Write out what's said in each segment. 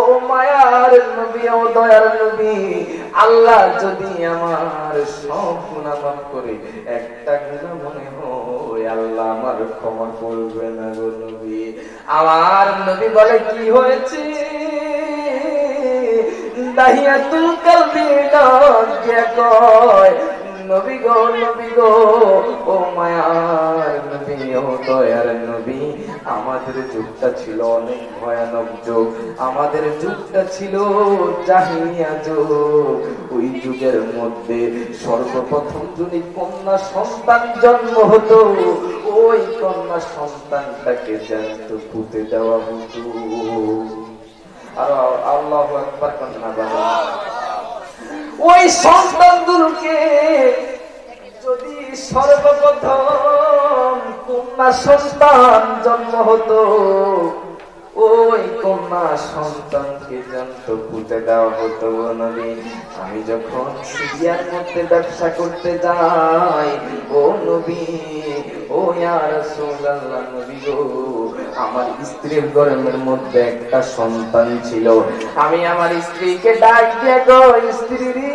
ও মায়ার নবী, ও দয়ার নবী, আল্লাহ যদি আমার সব গুনাহ মাফ করে একটা গুনাহ মনে হয় আল্লাহ আমার ক্ষমা করবে না গো নবী। আমার নবী বলে কি হয়েছে? দাহিয়াতুল কলবি ডাকিয়া কয়, নবী গো, নবী গো, ও মায়ার নবী, ও দয়ার নবী, আমাদের যুগটা ছিল অনেক ভয়ানক যুগ। আমাদের যুগটা ছিল জাহিলিয়া যুগ। ওই যুগের মধ্যে সর্বপ্রথম যদি কন্যা সন্তান জন্ম হতো, ওই কন্যা সন্তানটাকে জ্যান্ত পুঁতে দেওয়া হতো। আর আল্লাহু আকবার কন্যা বাবা, ওই সন্তানগুলোকে যদি সর্বপ্রথম কন্যা সন্তান জন্ম হতো, ওই কন্যা সন্তানকে জ্যান্ত পুঁতে দেওয়া হতো নবী। আমি যখন সিরিয়ার মধ্যে ব্যবসা করতে যাই, ও নবী, ও ইয়া রাসূলুল্লাহ, নবী গো, আমার স্ত্রীর গর্ভের মধ্যে একটা সন্তান ছিল। আমি আমার স্ত্রীকে ডাক দিয়ে গো, স্ত্রী রে,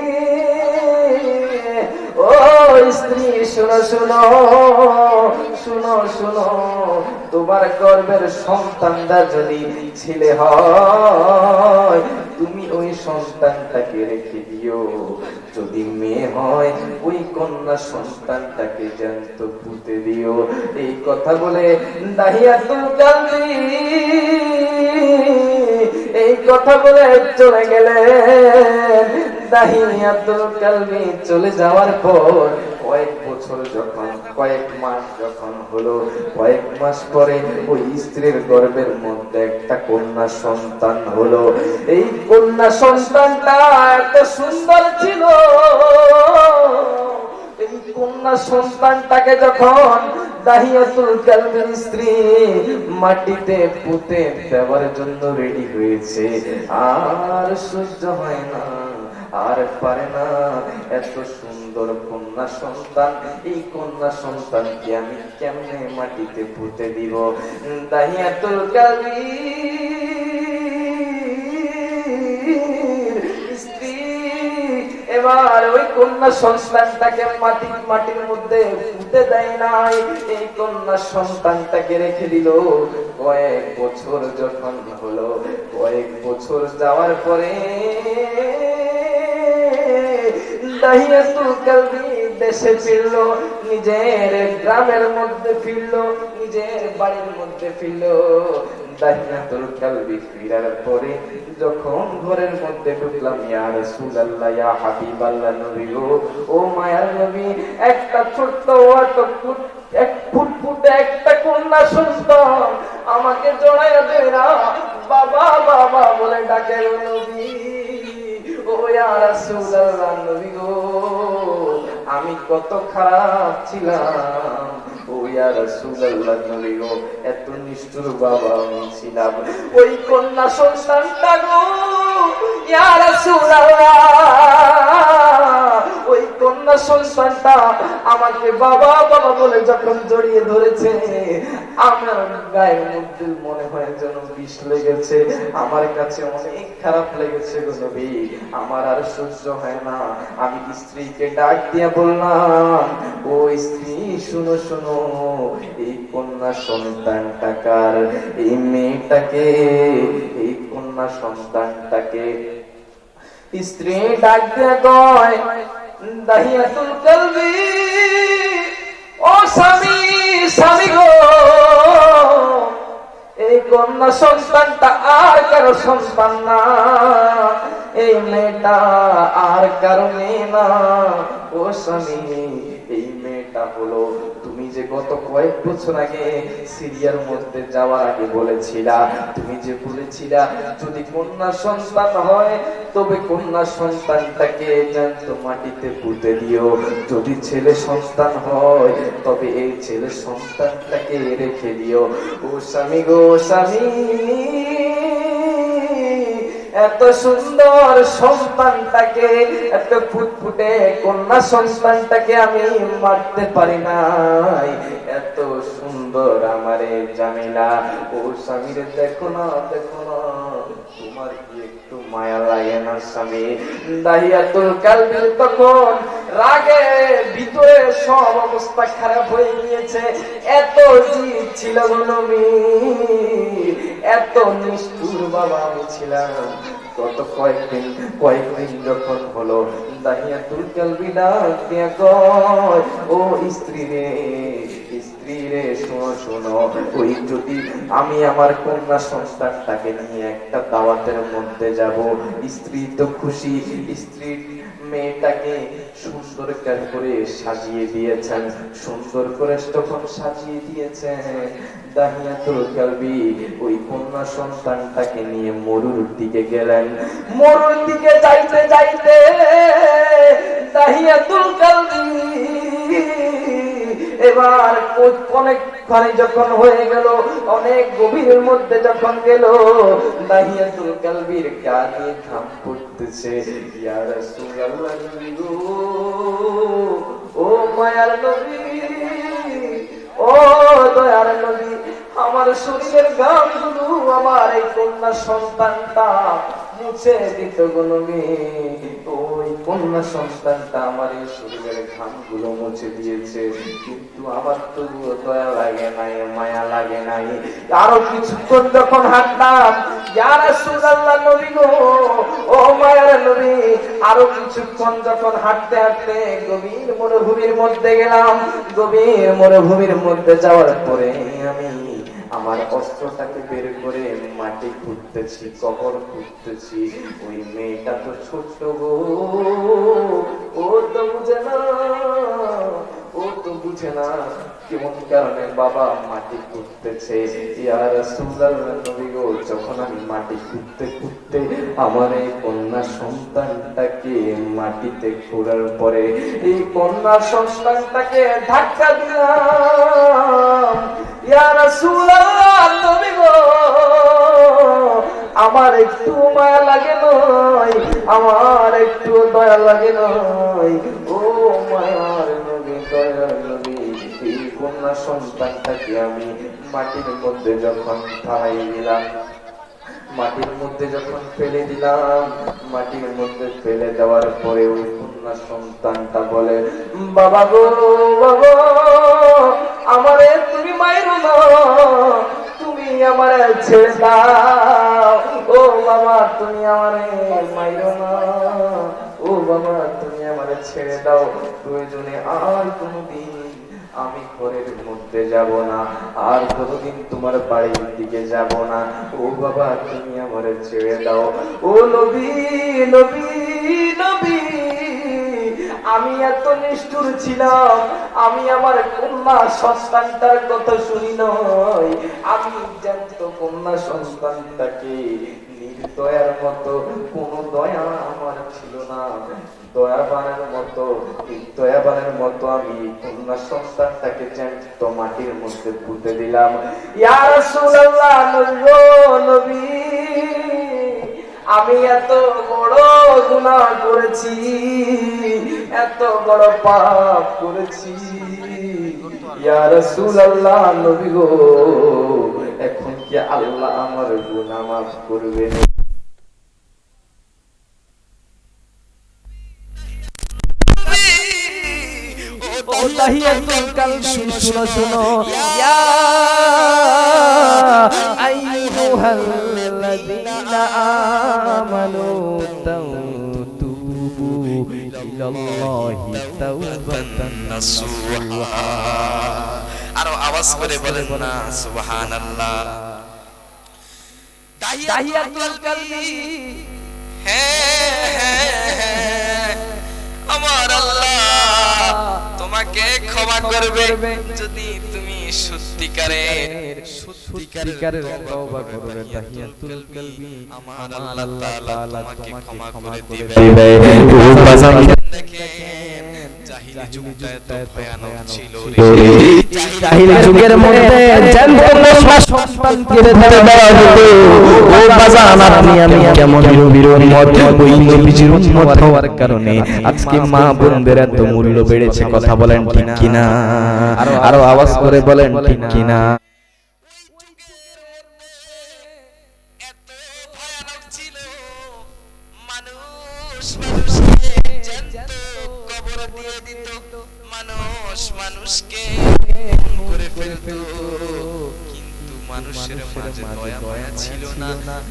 ও স্ত্রী, শুনো শুনো শুনো শুনো, তোমার গর্ভের সন্তানটা যদি ছেলে হয়, তুমি ওই সন্তানটাকে রেখে দিও। যদি মেয়ে হয়, ওই কন্যা সন্তানটাকে জ্যান্ত পুঁতে দিও। এই কথা বলে দাহিয়াতুল কলবি এই কথা বলে চলে গেলেন। দাহিয়াতুল কলবি চলে যাওয়ার পর কয়েক বছর যখন, কয়েক মাস যখন হলো, কয়েক মাস পরে ওই স্ত্রীর গর্ভের মধ্যে একটা কন্যা সন্তান হলো। এই কন্যা সন্তানটা এত সুন্দর ছিল, এই কন্যা সন্তানটাকে যখন দাহিয়াতুল কলবির স্ত্রী মাটিতে পুঁতে দেওয়ার জন্য রেডি হয়েছে, আর সহ্য হয় না, আর পারে না, এত সুন্দর কন্যা সন্তান, এই কন্যা সন্তানকে আমি কেমনে মাটিতে পুঁতে দিব? দাহিয়াতুল কলবির স্ত্রী এবার ওই কন্যা সন্তানটাকে মাটির মধ্যে পুঁতে দেয় নাই, এই কন্যা সন্তানটাকে রেখে দিল। কয়েক বছর যখন হলো, কয়েক বছর যাওয়ার পরে দাহিয়াতুল কলবি দেশে ফিরলো, নিজের গ্রামের মধ্যে ফিরলো, নিজের বাড়ির মধ্যে ফিরলো। দাহিয়াতুল কলবি ফিরার পরে যখন ঘরের মধ্যে ঢুকলাম, ইয়া রাসূলুল্লাহ, ইয়া হাবিবাল্লাহ, নবী গো, ও মায়ার নবী, একটা ছোট্ট এক ফুটফুটে একটা কন্যা সন্তান আমাকে জড়াইয়া দেয় না, বাবা বাবা বলে ডাকে নবী। ও ইয়া রাসূলুল্লাহ, নবী গো, আমি কত খারাপ ছিলাম, ও ইয়া রাসূলুল্লাহ, নবী গো, এত নিষ্ঠুর বাবা আমি ছিলাম। ওই কন্যা সন্তানটা গো, ইয়া রাসূলুল্লাহ, ওই কন্যা সন্তানটা আমাকে বাবা বাবা বলে যখন জড়িয়ে ধরেছে, আমার গায়ের মধ্যে মনে হয় যেন বিষ লেগেছে। আমার কাছে অনেক খারাপ লেগেছে গো নবী, আমার আর সহ্য হয় না। আমি স্ত্রীকে ডাক দিয়ে বললাম, ও স্ত্রী, শুনো শুনো, এই কন্যা সন্তানটাকার, এই মেয়েটাকে, এই কন্যা সন্তানটাকে। স্ত্রী ডাক দিয়ে কয়, দাহিয়াতুল কলবি, ও স্বামী, স্বামী গো, এই কন্যা সন্তানটা আর কারো সন্তান না, এই মেয়েটা আর কারো মেয়ে না। ও স্বামী, এই মেয়েটা হলো তুমি যে গত কয়েক বছর আগে সিরিয়ার মধ্যে যাওয়ার আগে বলেছিলা, তুমি যে বলেছিলা যদি কন্যা সন্তান হয় তবে কন্যা সন্তানটাকে জ্যান্ত মাটিতে পুঁতে দিও, যদি ছেলে সন্তান হয় তবে এই ছেলে সন্তানটাকে রেখে দিও। ও স্বামী গো, স্বামী, এত সুন্দর সন্তানটাকে, এত ফুটফুটে কন্যা সন্তানটাকে আমি মারতে পারি নাই, এত সুন্দর আমারে জামিলা। ও স্বামীরে দেখো না, দেখো না, তোমার কি একটু মায়া লাগে না স্বামী? দাহিয়াতুল কালবি তখন রাগে ভিতরে সব অবস্থা খারাপ হয়ে গিয়েছে। এত জিদ ছিল গো নবী, এত নিষ্ঠুর বাবা আমি ছিলাম। গত কয়েকদিন যখন হলো, দাহিয়াতুল কালবি ডাক দিয়া কয়, ও স্ত্রী রে, স্ত্রী রে, শোনো শোনো, ওই যদি আমি আমার কন্যা সন্তানটাকে নিয়ে একটা দাওয়াতের মধ্যে যাব, স্ত্রী তো খুশি, স্ত্রীর মেয়েটাকে সুন্দর করে সাজিয়ে দিয়েছেন, সুন্দর করে তখন সাজিয়ে দিয়েছেন। দাহিয়াতুল কালবি ওই কন্যা সন্তানটাকে নিয়ে মরুর দিকে গেলেন। মরুর দিকে যাইতে যাইতে দাহিয়াতুল কালবি এবার অনেকখানি যখন হয়ে গেল, অনেক গভীরের মধ্যে যখন গেল, দাহিয়াতুল কালবির গা দিয়ে ঘাম পড়তেছে। ইয়া রাসূলুল্লাহ, নবী গো, ও মায়ার নবী, ও দয়ার নবী, আমার শরীরের ঘামগুলো আমার এই কন্যা সন্তানটা মুছে দিত গো নবী। ওই কন্যা সন্তানটা আমার এই শরীরের ঘামগুলো মুছে দিয়েছে, কিন্তু আমার তবুও দয়া লাগে নাই, মায়া লাগে নাই। আরো কিছুক্ষণ যখন হাঁটলাম, ইয়া রাসূলুল্লাহ, নবী গো, ও মায়ার নবী, আরো কিছুক্ষণ যখন হাঁটতে হাঁটতে গভীর মরুভূমির মধ্যে গেলাম। গভীর মরুভূমির মধ্যে যাওয়ার পরে আমি আমার অস্ত্রটাকে বের করে মাটি খুঁড়তেছি, কবর খুঁড়তেছি। ওই মেয়েটা তো ছোট্ট গো, ও তো বুঝে না, ও তো বুঝে না কেমন কারণে বাবা মাটি খুঁড়তেছে। ইয়া রাসূলুল্লাহ, নবী গো, যখন আমি মাটি খুঁড়তে খুঁড়তে আমার এই কন্যা সন্তানটাকে মাটিতে খোঁড়ার পরে এই কন্যা সন্তানটাকে ধাক্কা দিলাম। ইয়া রাসূলুল্লাহ, নবী গো, আমার একটু মায়া লাগে নয়, আমার একটু দয়া লাগে নয়, ও মায়ার নবী, দয়ার নবী। এই কন্যা সন্তানটাকে আমি মাটির মধ্যে যখন ঢালাই দিলাম, মাটির মধ্যে যখন ফেলে দিলাম, মাটির মধ্যে ফেলে দেওয়ার পরে ওই কন্যা সন্তানটা বলে, বাবা গো, বাবা, আমারে তুমি মাইরো না, তুমি আমারে ছেড়ে দাও, ও বাবা, তুমি আমারে মাইরো না, ও বাবা, তুমি আমারে ছেড়ে দাও, প্রয়োজনে আর কোনোদিন আমি ঘরের মধ্যে যাব না, আর কোনোদিন তোমার বাড়ির দিকে যাব না, ও বাবা, তুমি আমারে ছেড়ে দাও। ও নবী, নবী, নবী, আমি এত নিষ্ঠুর ছিলাম, আমি আমার কন্যা সন্তানটার কথা শুনি নয়, আমি জানতো কন্যা সন্তানটাকে নির্দয়ার মতো কোনো দয়া আমার ছিল না, দয়াবানের মতো আমি কন্যা সন্তানটাকে জ্যান্ত মাটির মধ্যে পুঁতে দিলাম। ইয়া রাসূলুল্লাহ, নবী, আমি এত বড় গুনাহ করেছি, এত বড় পাপ করেছি। ইয়া রাসূলুল্লাহ, নবী গো, এখন কি আল্লাহ আমার গুনাহ মাফ করবেন? দাহিয়াতুল কালবি, শুনো শুনো, ইয়া আইয়ুহাল্লাযীনা আমানু তাওবু ইলাল্লাহি তাওবাতান নাসুহা। আরো আওয়াজ করে বলেন না সুবহানাল্লাহ। দাহিয়াতুল কালবি, হ্যাঁ, আমার আল্লাহ তোমাকে ক্ষমা করবে যদি তুমি সত্যিকারের তওবা করবে। দাহিয়াতুল কালবি, আমার আল্লাহ তাআলা তোমাকে ক্ষমা করে দিবে। দেখেন জাহিলি যুগটা এত ভয়ানক ছিল, জাহিলি যুগের মধ্যে জানতো না সন্তান কেড়ে দেওয়া হতো। ও বাজান, আপনি আমি কেমন নবীর উম্মত, ওই নবীর উম্মত হওয়ার কারণে আজকে মা বোনদের এত মূল্য বেড়েছে। কথা বলেন ঠিক কিনা? আরো আওয়াজ করে বলেন ঠিক কিনা? এত ভয়ানক ছিল মানুষ মানুষকে জ্যান্ত কবর দিয়ে দিত, মানুষ মানুষকে খুন করে ফেলতো, কিন্তু মানুষের মাঝে দয়া মায়া ছিল না।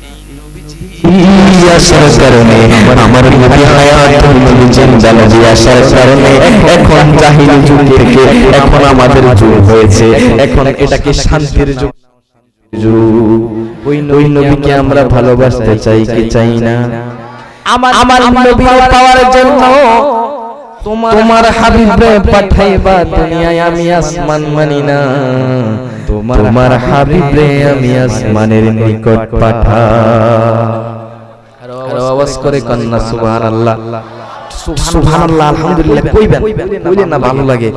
এই নবীজি আসার কারণে আমার নবী হায়াত নবী জিন্দা নবী আসার কারণে এখন জাহিলি যুগ থেকে এখন আমাদের যুগ হয়েছে, এখন এটাকে শান্তির যুগ। ওই নবীকে আমরা ভালোবাসতে চাই কি চাই না? আমার নবী পাওয়ার জন্য তোমার হাবিবরে পাঠাইবা দুনিয়ায়, আমি আসমান মানি না। তোমার হাবিবরে আমি আসমানের নিকট পাঠা। আর আওয়াজ করে কন্না সুবহানাল্লাহ, সুবহানাল্লাহ, আলহামদুলিল্লাহ কইবেন, কইলেন না ভালো লাগে,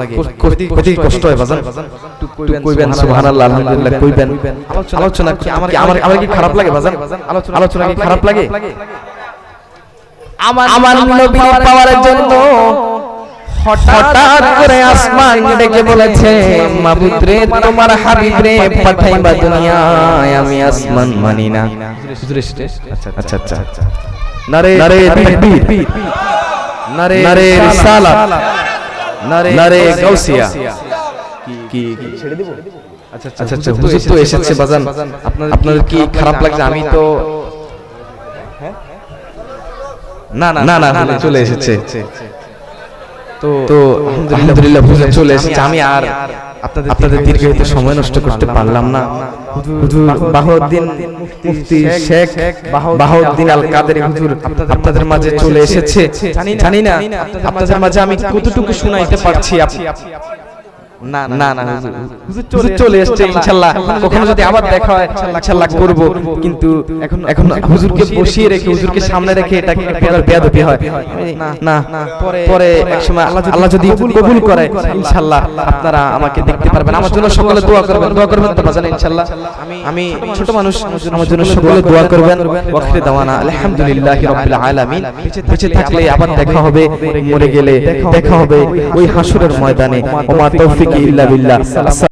কত কষ্ট হয় বাজান, কইবেন সুবহানাল্লাহ আলহামদুলিল্লাহ কইবেন। আলোচনা কি আমার কি খারাপ লাগে বাজান? আলোচনা কি খারাপ লাগে? আমার নবী পাওয়ার জন্য হঠাৎ করে আসমান ডেকে বলেছে, মাবুদ রে তোমার হাবিব রে পাঠাইবা দুনিয়ায়, আমি আসমান মানি না। আচ্ছা আচ্ছা আচ্ছা, নারে তাকবীর, নারে রিসালাত, নারে গাউসিয়া। কি ছেড়ে দেব? আচ্ছা আচ্ছা, হুজুর তো এসেছে বাজান, আপনাদের কি খারাপ লাগছে? আমি তো না না না না চলে এসেছে, তো আলহামদুলিল্লাহ হুজুর চলে এসেছে। আমি আর আপনাদের দীর্ঘায়িত সময় নষ্ট করতে পারলাম না। হুজুর বাহাউদ্দিন মুফতি শেখ বাহাউদ্দিন আল কাদেরী হুজুর আপনাদের মাঝে চলে এসেছে। জানি না আপনাদের মাঝে আমি কতটুকু শোনাইতে পারছি। না না না হুজুর চলে এসেছে, ইনশাআল্লাহ কখনো যদি আবার দেখা হয় ইনশাআল্লাহ করব, কিন্তু এখন হুজুরকে বসিয়ে রেখে হুজুরকে সামনে রেখে এটা এক প্রকার বেয়াদবি হয়। না পরে একসময় আল্লাহ যদি কবুল করে ইনশাআল্লাহ আপনারা আমাকে দেখতে পারবেন। আমার জন্য সকলে দোয়া করবেন তো বাজান ইনশাআল্লাহ। আমি ছোট মানুষ, আমার জন্য সকলে দোয়া করবেন। ওয়াখির দাওয়ানা আলহামদুলিল্লাহি রাব্বিল আলামিন। বেঁচে থাকলে আবার দেখা হবে, মরে গেলে দেখা হবে ওই হাসরের ময়দানে। ওমা তৌফিক ইল্লা বিল্লাহ।